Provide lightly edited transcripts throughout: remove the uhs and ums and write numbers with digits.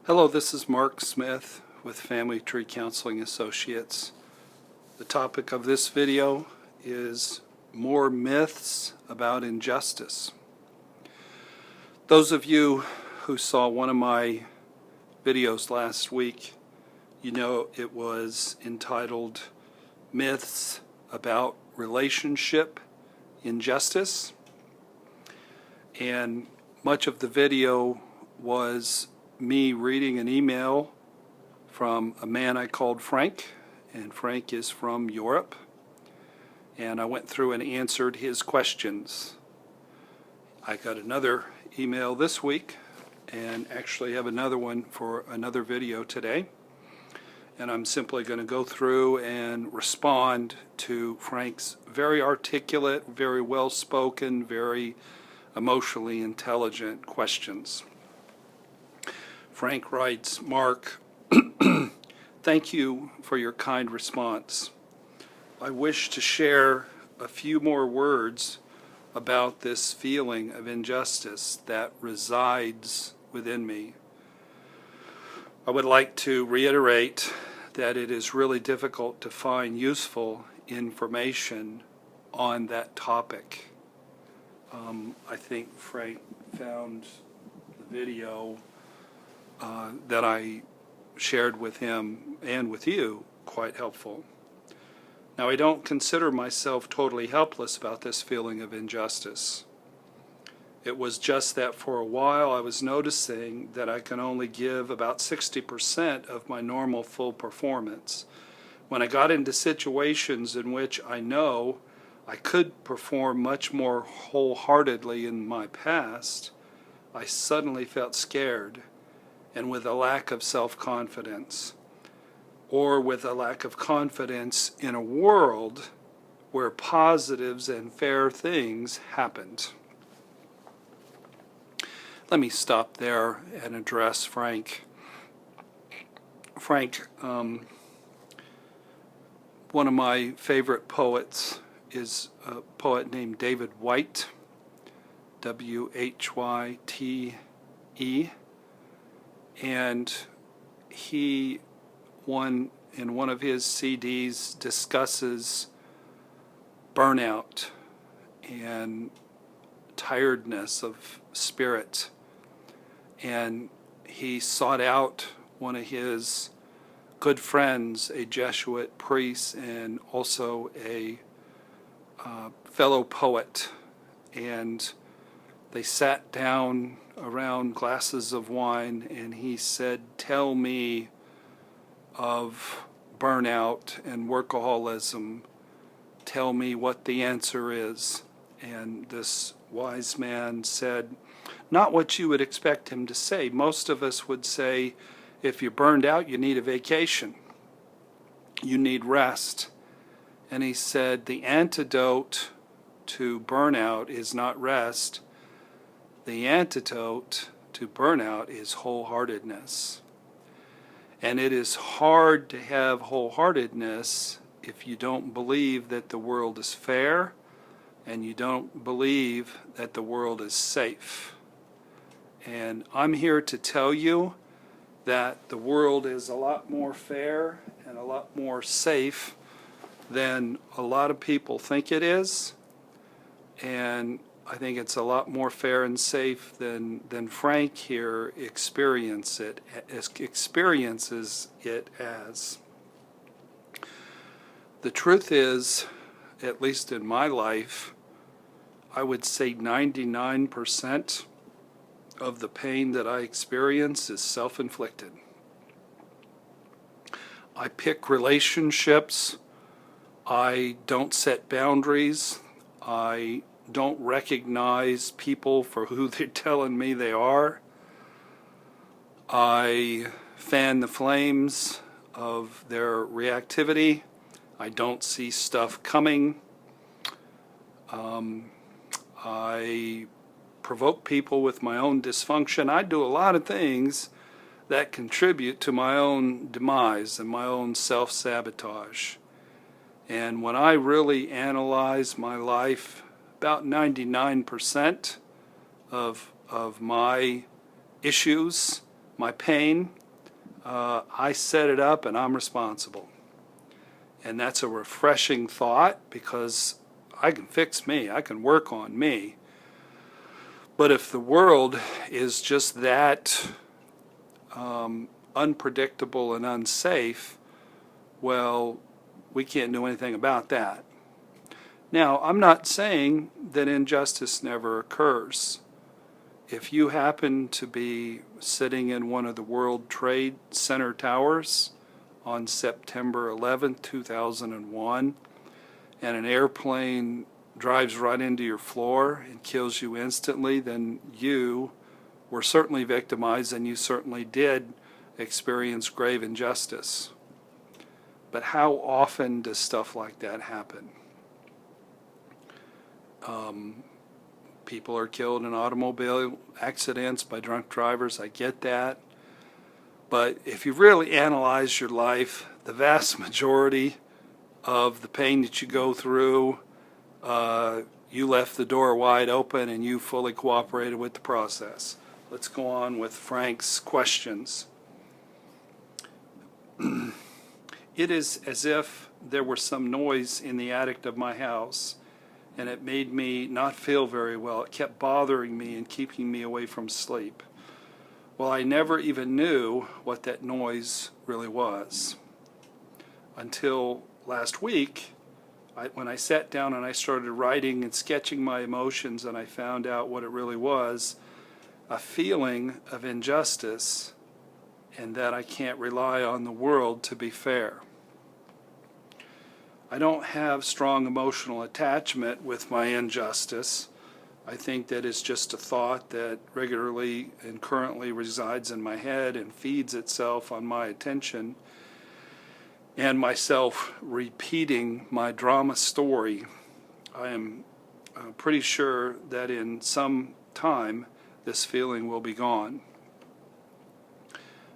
Hello, this is Mark Smith with Family Tree Counseling Associates. The topic of this video is more myths about injustice. Those of you who saw one of my videos last week, you know it was entitled Myths About Relationship Injustice, and much of the video was me reading an email from a man I called Frank, and Frank is from Europe, and I went through and answered his questions. I got another email this week and actually have another one for another video today, and I'm simply going to go through and respond to Frank's very articulate, very well spoken, very emotionally intelligent questions. Frank writes, Mark, thank you for your kind response. I wish to share a few more words about this feeling of injustice that resides within me. I would like to reiterate that it is really difficult to find useful information on that topic. I think Frank found the video that I shared with him and with you quite helpful. Now, I don't consider myself totally helpless about this feeling of injustice. It was just that for a while I was noticing that I can only give about 60% of my normal full performance. When I got into situations in which I know I could perform much more wholeheartedly in my past, I suddenly felt scared and with a lack of self-confidence, or with a lack of confidence in a world where positives and fair things happened. Let me stop there and address Frank. Frank, one of my favorite poets is a poet named David Whyte, W-H-Y-T-E. And he, in one of his CDs, discusses burnout and tiredness of spirit. And he sought out one of his good friends, a Jesuit priest and also a fellow poet, and they sat down around glasses of wine, and he said, tell me of burnout and workaholism. Tell me what the answer is. And this wise man said, not what you would expect him to say. Most of us would say, if you're burned out, you need a vacation. You need rest. And he said, the antidote to burnout is not rest. The antidote to burnout is wholeheartedness. And it is hard to have wholeheartedness if you don't believe that the world is fair and you don't believe that the world is safe. And I'm here to tell you that the world is a lot more fair and a lot more safe than a lot of people think it is. And I think it's a lot more fair and safe than Frank here experiences it as. The truth is, at least in my life, I would say 99% of the pain that I experience is self-inflicted. I pick relationships. I don't set boundaries. I don't recognize people for who they're telling me they are. I fan the flames of their reactivity. I don't see stuff coming. I provoke people with my own dysfunction. I do a lot of things that contribute to my own demise and my own self-sabotage. And when I really analyze my life, about 99% of my issues My pain, I set it up and I'm responsible. And that's a refreshing thought because I can fix me, I can work on me. But if the world is just that unpredictable and unsafe, well, we can't do anything about that. Now, I'm not saying that injustice never occurs. If you happen to be sitting in one of the World Trade Center towers on September 11, 2001, and an airplane drives right into your floor and kills you instantly, then you were certainly victimized and you certainly did experience grave injustice. But how often does stuff like that happen? People are killed in automobile accidents by drunk drivers, I get that. But if you really analyze your life, the vast majority of the pain that you go through, you left the door wide open and you fully cooperated with the process. Let's go on with Frank's questions. It is as if there were some noise in the attic of my house, and it made me not feel very well. It kept bothering me and keeping me away from sleep. Well, I never even knew what that noise really was until last week when I sat down and I started writing and sketching my emotions, and I found out what it really was, a feeling of injustice and that I can't rely on the world to be fair. I don't have strong emotional attachment with my injustice. I think that it's just a thought that regularly and currently resides in my head and feeds itself on my attention and myself repeating my drama story. I am pretty sure that in some time this feeling will be gone.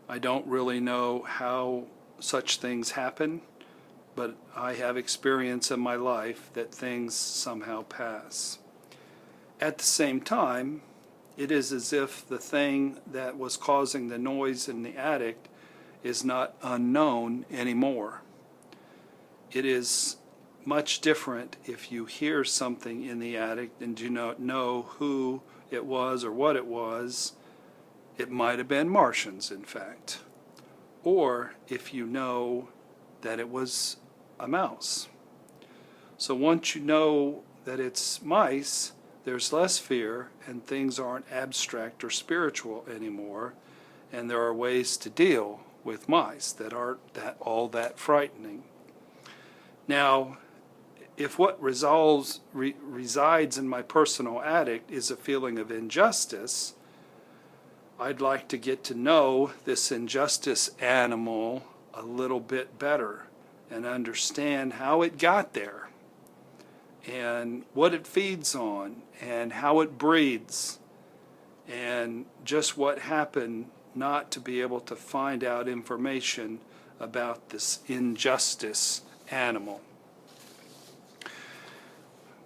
I don't really know how such things happen, but I have experience in my life that things somehow pass. At the same time, it is as if the thing that was causing the noise in the attic is not unknown anymore. It is much different if you hear something in the attic and do not know who it was or what it was. It might have been Martians, in fact. Or if you know that it was a mouse. So once you know that it's mice, there's less fear and things aren't abstract or spiritual anymore, and there are ways to deal with mice that aren't all that frightening. Now, if what resides in my personal attic is a feeling of injustice, I'd like to get to know this injustice animal a little bit better and understand how it got there and what it feeds on and how it breeds and just what happened not to be able to find out information about this injustice animal.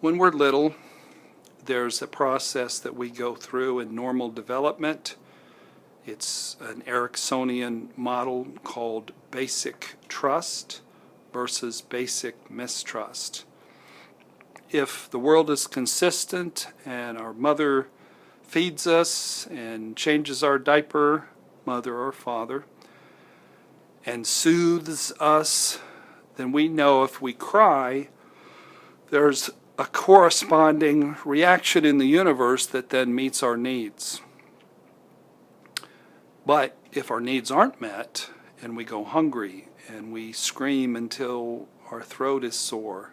When we're little, there's a process that we go through in normal development. It's an Ericksonian model called basic trust versus basic mistrust. If the world is consistent and our mother feeds us and changes our diaper, mother or father, and soothes us, then we know if we cry, there's a corresponding reaction in the universe that then meets our needs. But if our needs aren't met and we go hungry and we scream until our throat is sore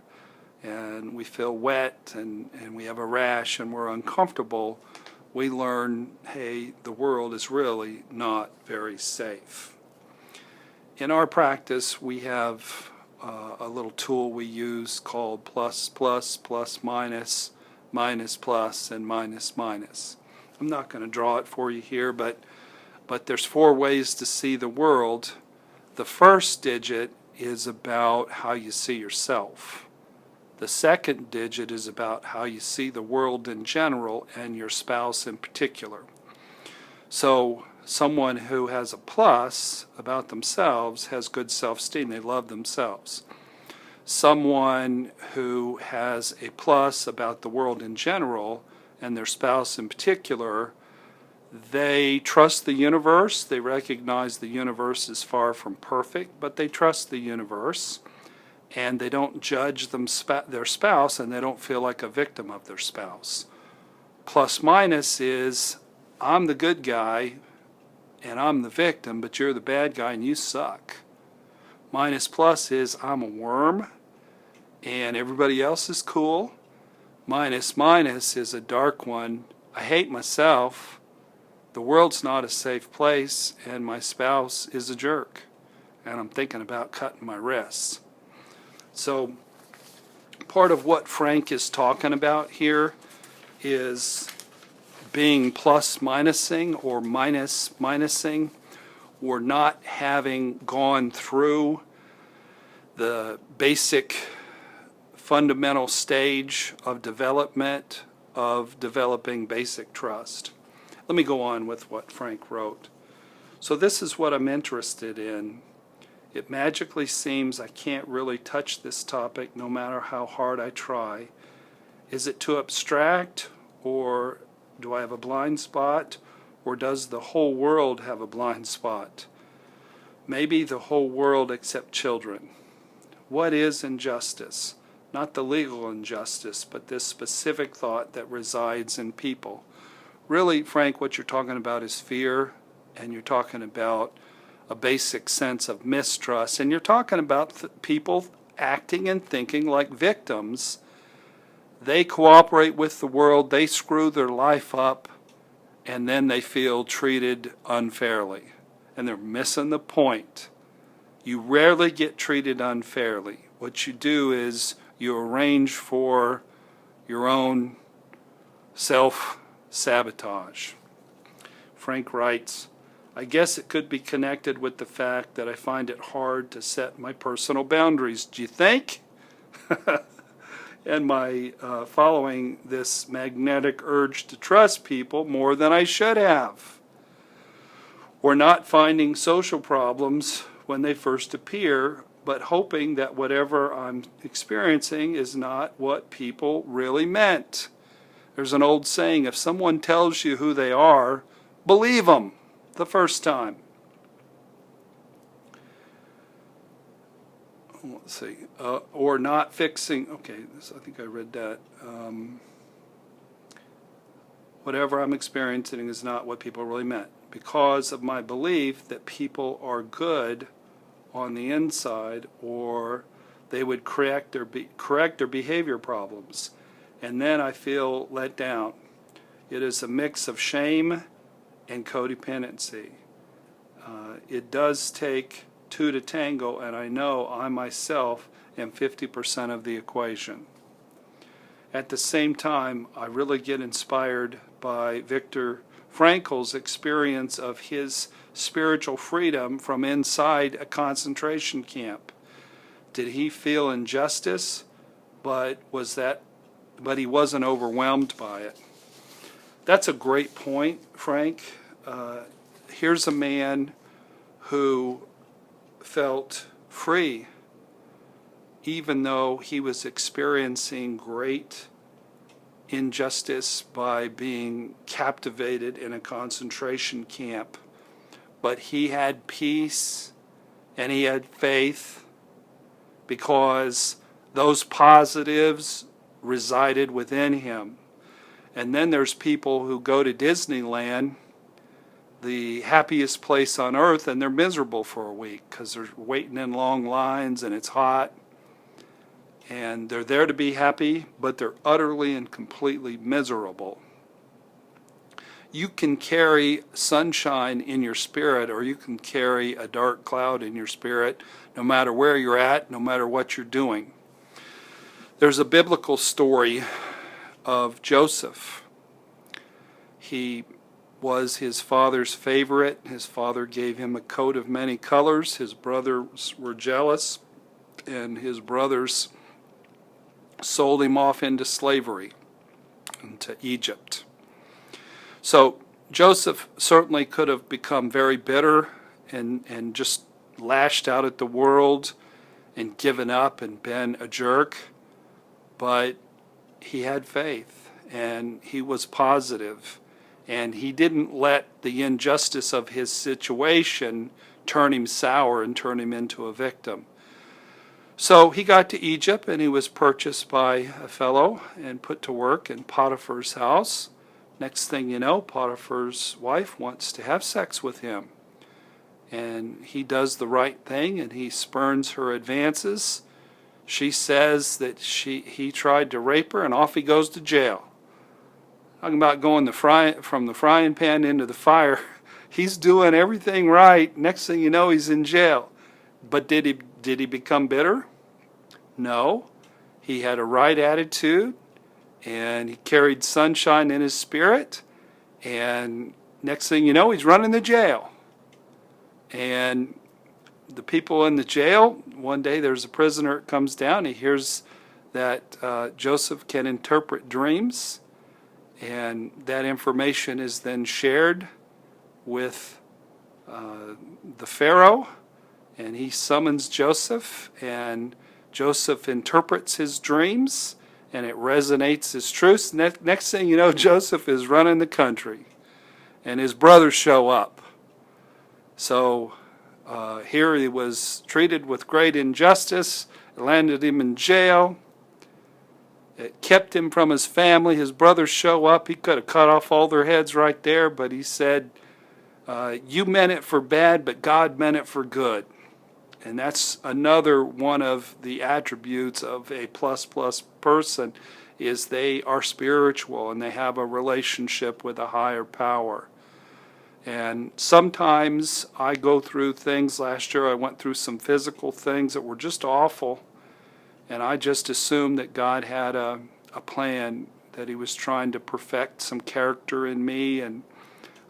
and we feel wet and we have a rash and we're uncomfortable, we learn, hey, the world is really not very safe. In our practice, we have a little tool we use called plus, plus, plus, minus, minus, plus, and minus, minus. I'm not going to draw it for you here, but there's 4 ways to see the world. The first digit is about how you see yourself. The second digit is about how you see the world in general and your spouse in particular. So Someone who has a plus about themselves has good self-esteem. They love themselves. Someone who has a plus about the world in general, and their spouse in particular, they trust the universe. They recognize the universe is far from perfect, but they trust the universe, and they don't judge their spouse, and they don't feel like a victim of their spouse. Plus minus is, I'm the good guy, and I'm the victim, but you're the bad guy and you suck. Minus plus is, I'm a worm, and everybody else is cool. Minus minus is a dark one. I hate myself. The world's not a safe place, and my spouse is a jerk, and I'm thinking about cutting my wrists. So part of what Frank is talking about here is being plus minusing or minus minusing, or not having gone through the basic fundamental stage of development of developing basic trust. Let me go on with what Frank wrote. So this is what I'm interested in. It magically seems I can't really touch this topic no matter how hard I try. Is it too abstract, or do I have a blind spot, or does the whole world have a blind spot? Maybe the whole world except children. What is injustice? Not the legal injustice, but this specific thought that resides in people. Really, Frank, what you're talking about is fear, and you're talking about a basic sense of mistrust, and you're talking about people acting and thinking like victims. They cooperate with the world, they screw their life up, and then they feel treated unfairly. And they're missing the point. You rarely get treated unfairly. What you do is you arrange for your own self-sabotage. Frank writes, I guess it could be connected with the fact that I find it hard to set my personal boundaries. Do you think? And my following this magnetic urge to trust people more than I should have. Or not finding social problems when they first appear, but hoping that whatever I'm experiencing is not what people really meant. There's an old saying, if someone tells you who they are, believe them the first time. Let's see. Or not fixing, okay, I think I read that. Whatever I'm experiencing is not what people really meant, because of my belief that people are good on the inside, or they would correct their behavior problems. And then I feel let down. It is a mix of shame and codependency. It does take two to tango, and I know I myself am 50% of the equation. At the same time, I really get inspired by Viktor Frankl's experience of his spiritual freedom from inside a concentration camp. Did he feel injustice? But he wasn't overwhelmed by it. That's a great point, Frank. Here's a man who felt free, even though he was experiencing great injustice by being captivated in a concentration camp. But he had peace and he had faith because those positives resided within him. And then there's people who go to Disneyland, the happiest place on earth, and they're miserable for a week because they're waiting in long lines and it's hot. And they're there to be happy, but they're utterly and completely miserable. You can carry sunshine in your spirit, or you can carry a dark cloud in your spirit, no matter where you're at, no matter what you're doing. There's a biblical story of Joseph. He was his father's favorite. His father gave him a coat of many colors. His brothers were jealous, and his brothers sold him off into slavery, into Egypt. So Joseph certainly could have become very bitter and just lashed out at the world and given up and been a jerk, but he had faith and he was positive, and he didn't let the injustice of his situation turn him sour and turn him into a victim. So he got to Egypt, and he was purchased by a fellow and put to work in Potiphar's house. Next thing you know, Potiphar's wife wants to have sex with him. And he does the right thing, and he spurns her advances. She says that he tried to rape her, and off he goes to jail. Talking about going from the frying pan into the fire. He's doing everything right. Next thing you know, he's in jail. But did he become bitter? No. He had a right attitude, and he carried sunshine in his spirit, and next thing you know, he's running the jail. And the people in the jail, one day there's a prisoner that comes down, he hears that Joseph can interpret dreams, and that information is then shared with the Pharaoh, and he summons Joseph, and Joseph interprets his dreams, and it resonates as truth. Next thing you know, Joseph is running the country, and his brothers show up. So here he was treated with great injustice. It landed him in jail. It kept him from his family. His brothers show up. He could have cut off all their heads right there, but he said, you meant it for bad, but God meant it for good. And that's another one of the attributes of a plus person, is they are spiritual and they have a relationship with a higher power. And sometimes I go through things. Last year I went through some physical things that were just awful, and I just assumed that God had a plan, that he was trying to perfect some character in me, and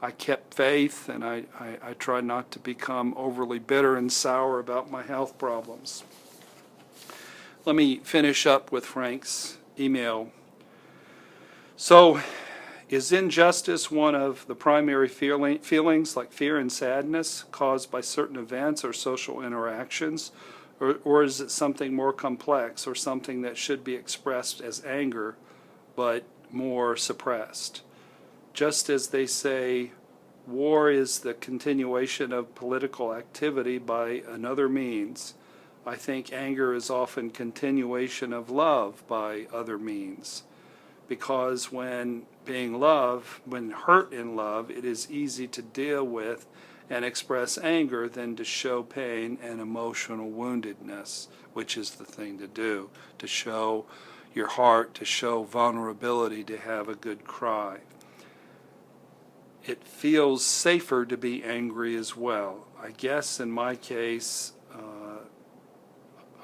I kept faith, and I tried not to become overly bitter and sour about my health problems. Let me finish up with Frank's email. So, is injustice one of the primary feelings like fear and sadness caused by certain events or social interactions, or is it something more complex, or something that should be expressed as anger but more suppressed? Just as they say, war is the continuation of political activity by another means, I think anger is often continuation of love by other means. Because when hurt in love, it is easy to deal with and express anger than to show pain and emotional woundedness, which is the thing to do, to show your heart, to show vulnerability, to have a good cry. It feels safer to be angry as well. I guess in my case,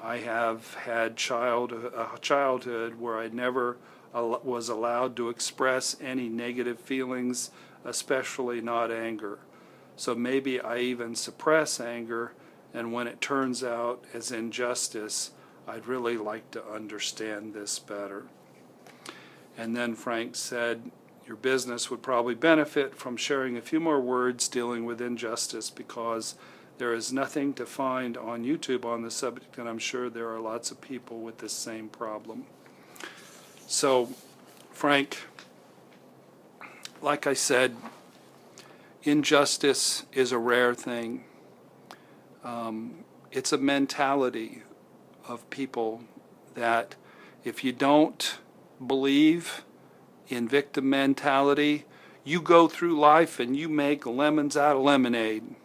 I have had a childhood where I never was allowed to express any negative feelings, especially not anger. So maybe I even suppress anger, and when it turns out as injustice, I'd really like to understand this better. And then Frank said, your business would probably benefit from sharing a few more words dealing with injustice, because there is nothing to find on YouTube on the subject, and I'm sure there are lots of people with this same problem. So, Frank, like I said, injustice is a rare thing. It's a mentality of people that if you don't believe in victim mentality, you go through life and you make lemons out of lemonade.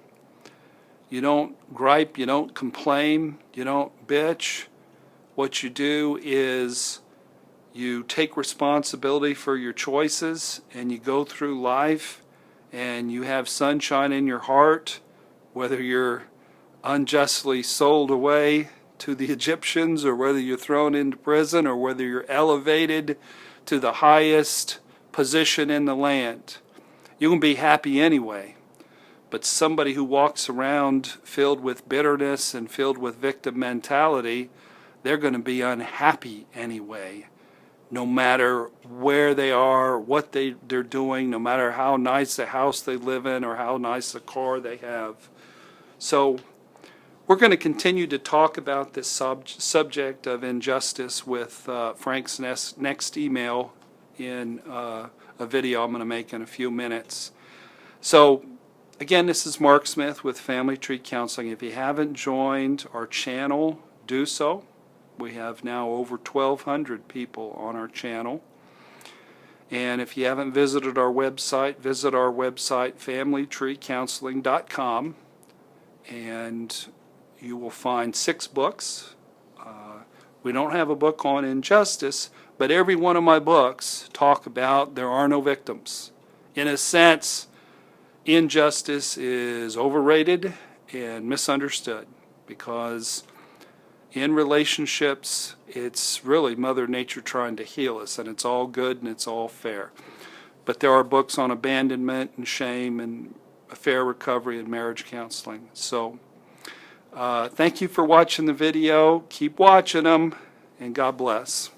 You don't gripe, you don't complain, you don't bitch. What you do is you take responsibility for your choices, and you go through life and you have sunshine in your heart, whether you're unjustly sold away to the Egyptians, or whether you're thrown into prison, or whether you're elevated to the highest position in the land. You can be happy anyway. But somebody who walks around filled with bitterness and filled with victim mentality, they're going to be unhappy anyway. no matter where they are, what they're doing, no matter how nice the house they live in or how nice the car they have. So we're going to continue to talk about this subject of injustice with Frank's next email in a video I'm going to make in a few minutes. So again, this is Mark Smith with Family Tree Counseling. If you haven't joined our channel, do so. We have now over 1,200 people on our channel. And if you haven't visited our website, visit our website, familytreecounseling.com, and you will find 6 books. We don't have a book on injustice, but every one of my books talk about there are no victims. In a sense, injustice is overrated and misunderstood, because in relationships, it's really Mother Nature trying to heal us, and it's all good and it's all fair. But there are books on abandonment and shame and affair recovery and marriage counseling. So thank you for watching the video. Keep watching them, and God bless.